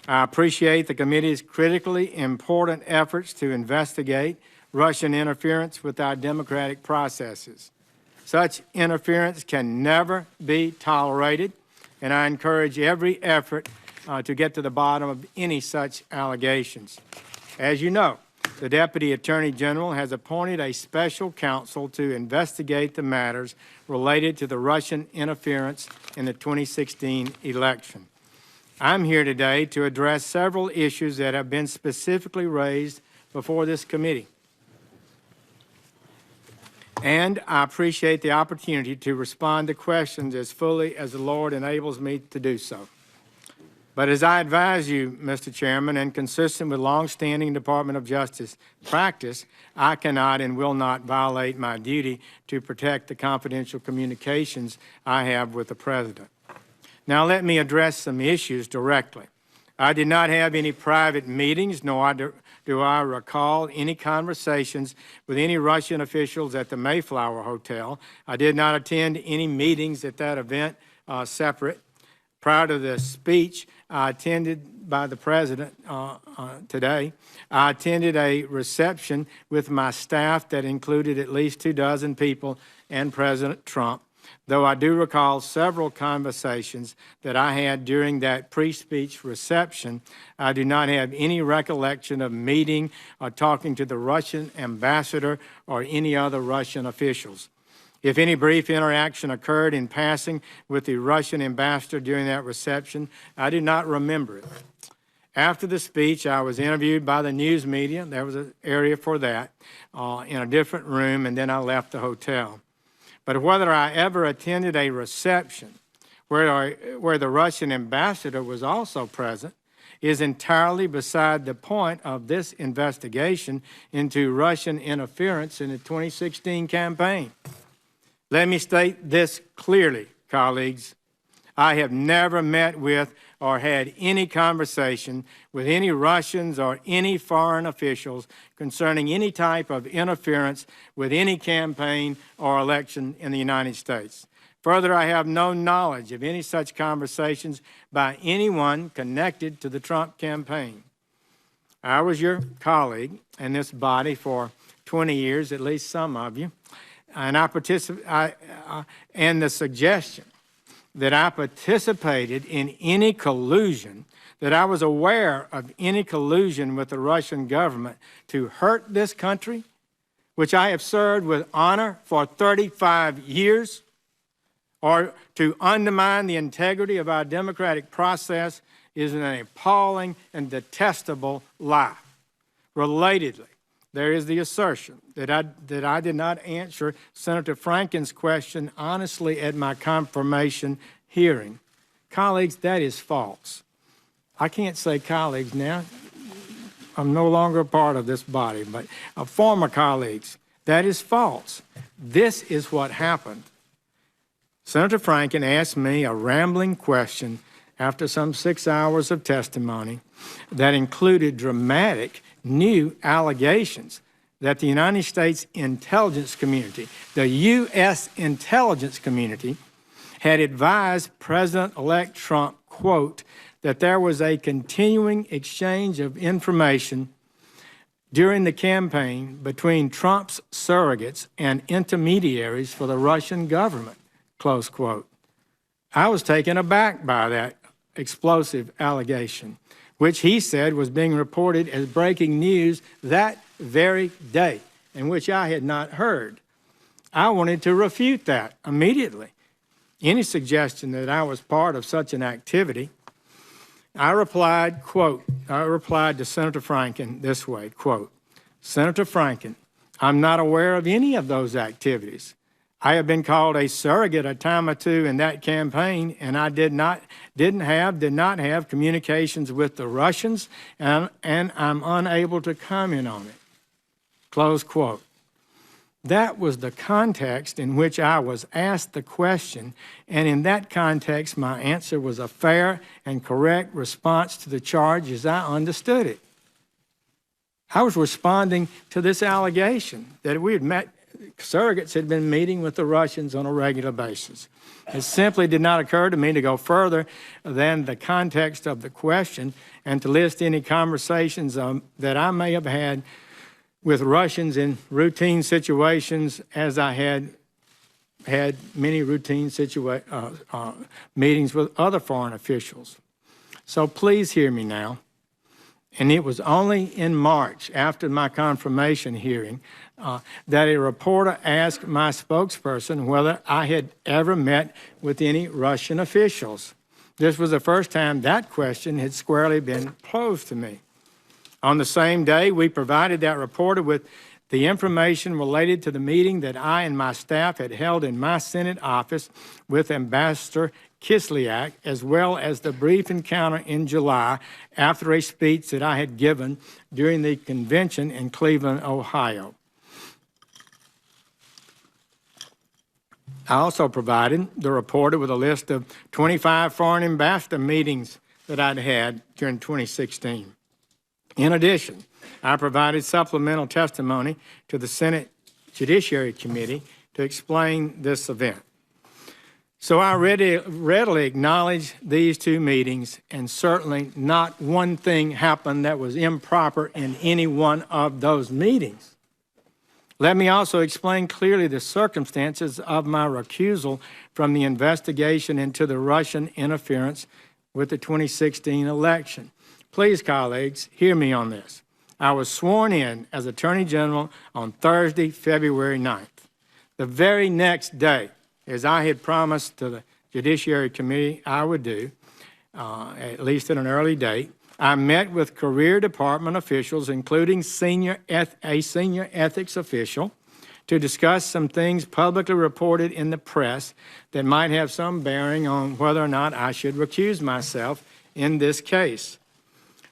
I appreciate the committee's critically important efforts to investigate Russian interference with our democratic processes. Such interference can never be tolerated, and I encourage every effort to get to the bottom of any such allegations. As you know, the Deputy Attorney General has appointed a special counsel to investigate the matters related to the Russian interference in the 2016 election. I'm here today to address several issues that have been specifically raised before this committee. And I appreciate the opportunity to respond to questions as fully as the Lord enables me to do so. But as I advise you, Mr. Chairman, and consistent with longstanding Department of Justice practice, I cannot and will not violate my duty to protect the confidential communications I have with the President. Now let me address some issues directly. I did not have any private meetings, nor do I recall any conversations with any Russian officials at the Mayflower Hotel. I did not attend any meetings at that event separate. Prior to the speech attended by the President today, I attended a reception with my staff that included at least 24 people and President Trump, though I do recall several conversations that I had during that pre-speech reception. I do not have any recollection of meeting or talking to the Russian ambassador or any other Russian officials. If any brief interaction occurred in passing with the Russian ambassador during that reception, I do not remember it. After the speech, I was interviewed by the news media. There was an area for that in a different room, and then I left the hotel. But whether I ever attended a reception where the Russian ambassador was also present is entirely beside the point of this investigation into Russian interference in the 2016 campaign. Let me state this clearly, colleagues. I have never met with or had any conversation with any Russians or any foreign officials concerning any type of interference with any campaign or election in the United States. Further, I have no knowledge of any such conversations by anyone connected to the Trump campaign. I was your colleague in this body for 20 years, at least some of you, and and the suggestion that I participated in any collusion, that I was aware of any collusion with the Russian government to hurt this country, which I have served with honor for 35 years, or to undermine the integrity of our democratic process is an appalling and detestable lie. Relatedly, there is the assertion that I did not answer Senator Franken's question honestly at my confirmation hearing. Colleagues, that is false. I can't say colleagues now. I'm no longer a part of this body, but former colleagues, that is false. This is what happened. Senator Franken asked me a rambling question after some 6 hours of testimony that included dramatic new allegations that the United States intelligence community, the U.S. intelligence community, had advised President-elect Trump, quote, that there was a continuing exchange of information during the campaign between Trump's surrogates and intermediaries for the Russian government, close quote. I was taken aback by that explosive allegation, which he said was being reported as breaking news that very day, and which I had not heard. I wanted to refute that immediately. Any suggestion that I was part of such an activity, I replied to Senator Franken this way, quote, Senator Franken, I'm not aware of any of those activities. I have been called a surrogate a time or two in that campaign, and I did not have communications with the Russians, and I'm unable to comment on it. Close quote. That was the context in which I was asked the question, and in that context, my answer was a fair and correct response to the charge as I understood it. I was responding to this allegation that we had met, surrogates had been meeting with the Russians on a regular basis. It simply did not occur to me to go further than the context of the question and to list any conversations that I may have had with Russians in routine situations, as I had many routine meetings with other foreign officials. So please hear me now. And it was only in March, after my confirmation hearing, that a reporter asked my spokesperson whether I had ever met with any Russian officials. This was the first time that question had squarely been posed to me. On the same day, we provided that reporter with the information related to the meeting that I and my staff had held in my Senate office with Ambassador Kislyak, as well as the brief encounter in July after a speech that I had given during the convention in Cleveland, Ohio. I also provided the reporter with a list of 25 foreign ambassador meetings that I'd had during 2016. In addition, I provided supplemental testimony to the Senate Judiciary Committee to explain this event. So I readily acknowledge these two meetings, and certainly not one thing happened that was improper in any one of those meetings. Let me also explain clearly the circumstances of my recusal from the investigation into the Russian interference with the 2016 election. Please, colleagues, hear me on this. I was sworn in as Attorney General on Thursday, February 9th. The very next day, as I had promised to the Judiciary Committee I would do, at least at an early date, I met with career department officials, including a senior ethics official, to discuss some things publicly reported in the press that might have some bearing on whether or not I should recuse myself in this case.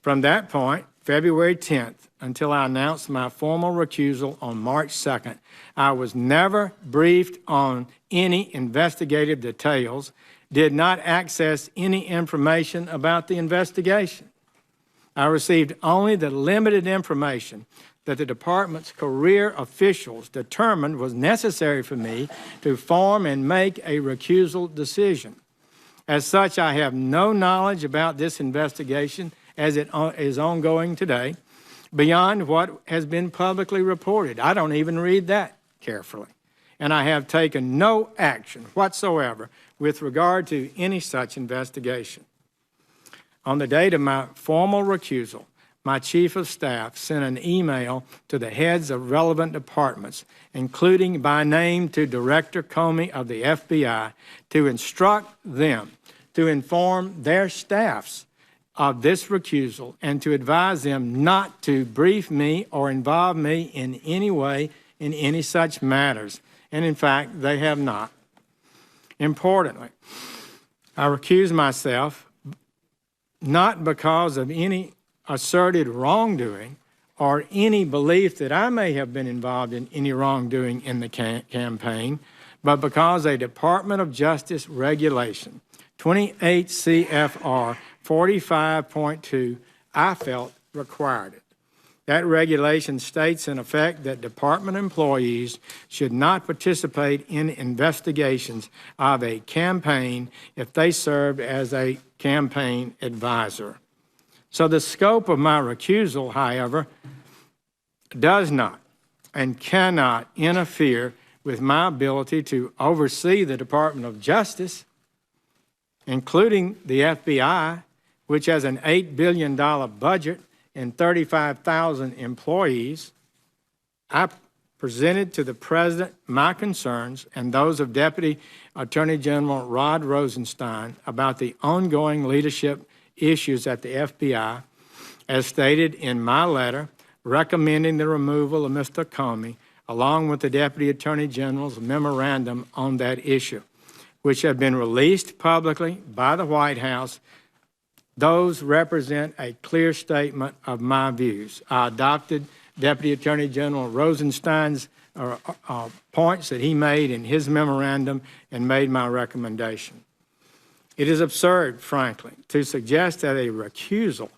From that point, February 10th, until I announced my formal recusal on March 2nd, I was never briefed on any investigative details, did not access any information about the investigation. I received only the limited information that the department's career officials determined was necessary for me to form and make a recusal decision. As such, I have no knowledge about this investigation as it is ongoing today, beyond what has been publicly reported. I don't even read that carefully. And I have taken no action whatsoever with regard to any such investigation. On the date of my formal recusal, my Chief of Staff sent an email to the heads of relevant departments, including by name to Director Comey of the FBI, to instruct them to inform their staffs of this recusal and to advise them not to brief me or involve me in any way in any such matters. And in fact, they have not. Importantly, I recuse myself not because of any asserted wrongdoing or any belief that I may have been involved in any wrongdoing in the campaign, but because a Department of Justice regulation, 28 CFR 45.2, I felt required it. That regulation states in effect that department employees should not participate in investigations of a campaign if they served as a campaign advisor. So the scope of my recusal, however, does not and cannot interfere with my ability to oversee the Department of Justice, including the FBI, which has an $8 billion budget and 35,000 employees. I presented to the President my concerns and those of Deputy Attorney General Rod Rosenstein about the ongoing leadership issues at the FBI, as stated in my letter recommending the removal of Mr. Comey, along with the Deputy Attorney General's memorandum on that issue, which have been released publicly by the White House. Those represent a clear statement of my views. I adopted Deputy Attorney General Rosenstein's points that he made in his memorandum and made my recommendation. It is absurd, frankly, to suggest that a recusal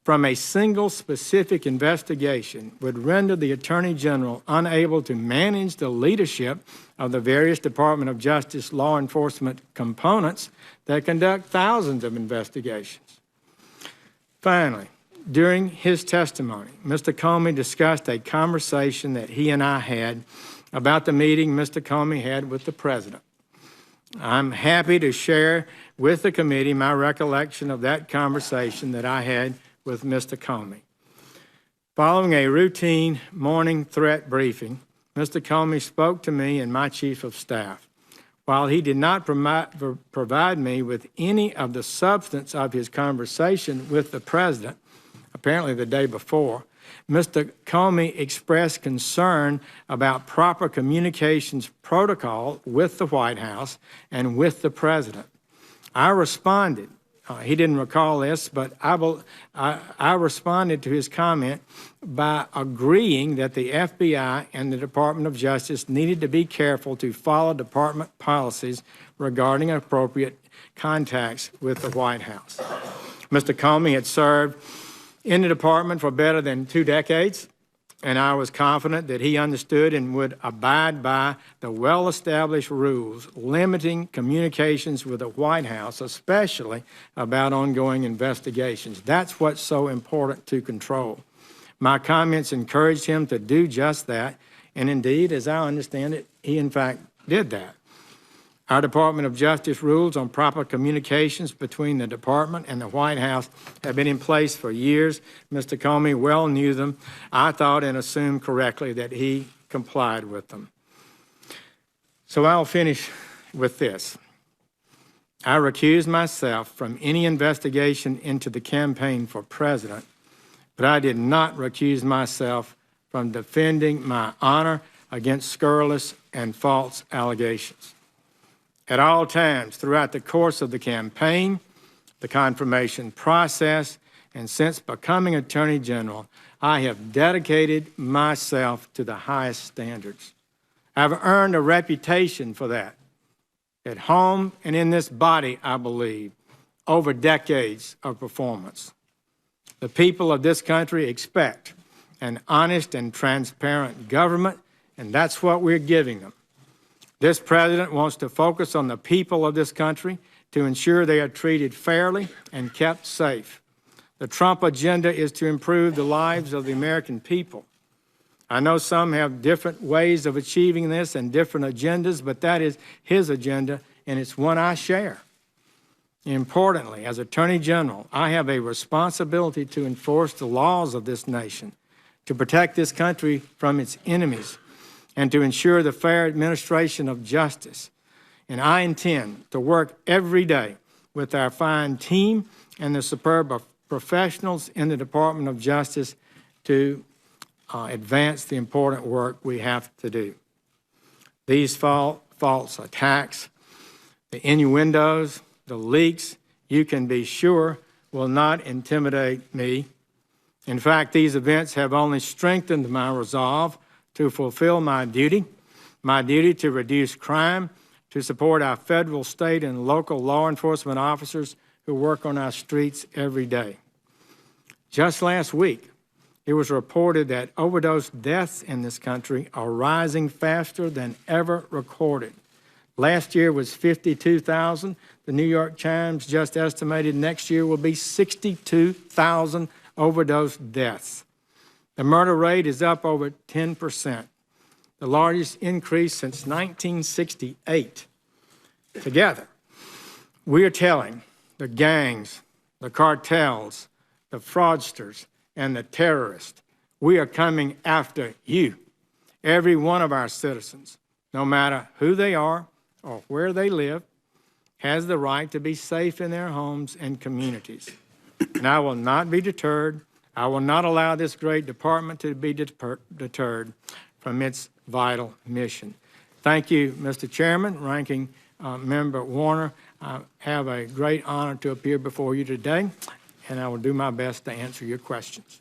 from a single specific investigation would render the Attorney General unable to manage the leadership of the various Department of Justice law enforcement components that conduct thousands of investigations. Finally, during his testimony, Mr. Comey discussed a conversation that he and I had about the meeting Mr. Comey had with the president. I'm happy to share with the committee my recollection of that conversation that I had with Mr. Comey. Following a routine morning threat briefing, Mr. Comey spoke to me and my chief of staff. While he did not provide me with any of the substance of his conversation with the president, apparently the day before, Mr. Comey expressed concern about proper communications protocol with the White House and with the president. I responded. He didn't recall this, but I responded to his comment by agreeing that the FBI and the Department of Justice needed to be careful to follow department policies regarding appropriate contacts with the White House. Mr. Comey had served in the department for better than 2 decades, and I was confident that he understood and would abide by the well-established rules limiting communications with the White House, especially about ongoing investigations. That's what's so important to control. My comments encouraged him to do just that, and indeed, as I understand it, he in fact did that. Our Department of Justice rules on proper communications between the department and the White House have been in place for years. Mr. Comey well knew them. I thought and assumed correctly that he complied with them. So I'll finish with this. I recused myself from any investigation into the campaign for president, but I did not recuse myself from defending my honor against scurrilous and false allegations. At all times throughout the course of the campaign, the confirmation process, and since becoming Attorney General, I have dedicated myself to the highest standards. I've earned a reputation for that, at home and in this body, I believe, over decades of performance. The people of this country expect an honest and transparent government, and that's what we're giving them. This president wants to focus on the people of this country to ensure they are treated fairly and kept safe. The Trump agenda is to improve the lives of the American people. I know some have different ways of achieving this and different agendas, but that is his agenda, and it's one I share. Importantly, as Attorney General, I have a responsibility to enforce the laws of this nation, to protect this country from its enemies, and to ensure the fair administration of justice. And I intend to work every day with our fine team and the superb professionals in the Department of Justice to advance the important work we have to do. These false attacks, the innuendos, the leaks, you can be sure will not intimidate me. In fact, these events have only strengthened my resolve to fulfill my duty to reduce crime, to support our federal, state, and local law enforcement officers who work on our streets every day. Just last week, it was reported that overdose deaths in this country are rising faster than ever recorded. Last year was 52,000. The New York Times just estimated next year will be 62,000 overdose deaths. The murder rate is up over 10%, the largest increase since 1968. Together, we are telling the gangs, the cartels, the fraudsters, and the terrorists, we are coming after you, every one of our citizens, no matter who they are or where they live, has the right to be safe in their homes and communities. And I will not be deterred. I will not allow this great department to be deterred from its vital mission. Thank you, Mr. Chairman, Ranking Member Warner. I have a great honor to appear before you today, and I will do my best to answer your questions.